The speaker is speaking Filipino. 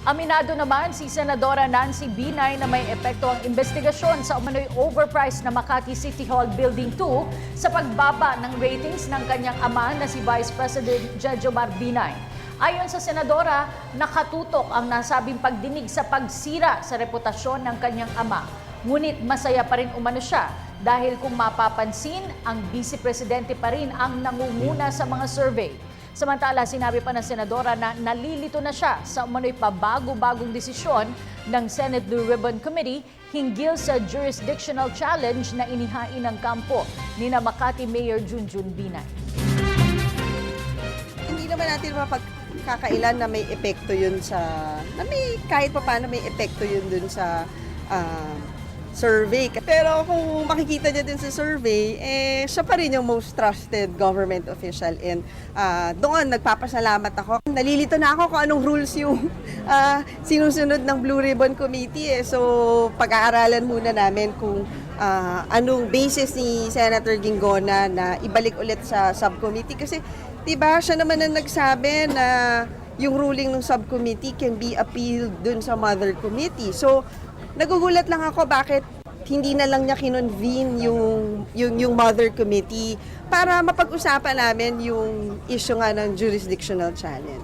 Aminado naman si Senadora Nancy Binay na may epekto ang investigasyon sa umano'y overpriced na Makati City Hall Building 2 sa pagbaba ng ratings ng kanyang ama na si Vice President Jejomar Binay. Ayon sa Senadora, nakatutok ang nasabing pagdinig sa pagsira sa reputasyon ng kanyang ama. Ngunit masaya pa rin umano siya dahil kung mapapansin, ang Vice Presidente pa rin ang nangunguna sa mga survey. Samantala, sinabi pa ng Senadora na nalilito na siya sa umano'y pabago-bagong desisyon ng Senate Blue Ribbon Committee hinggil sa jurisdictional challenge na inihain ng kampo ni Makati Mayor Junjun Binay. Hindi naman natin mapagkakailan na may epekto yun kahit pa paano may epekto yun dun sa survey. Pero kung makikita niya din sa survey, siya pa rin yung most trusted government official. And doon, nagpapasalamat ako. Nalilito na ako kung anong rules yung sinusunod ng Blue Ribbon Committee. So, pag-aaralan muna namin kung anong basis ni Senator Ginggona na ibalik ulit sa subcommittee. Kasi, diba, siya naman ang nagsabi na yung ruling ng subcommittee can be appealed dun sa mother committee. So, nagugulat lang ako bakit hindi na lang niya kinonvene yung mother committee para mapag-usapan namin yung issue nga ng jurisdictional challenge.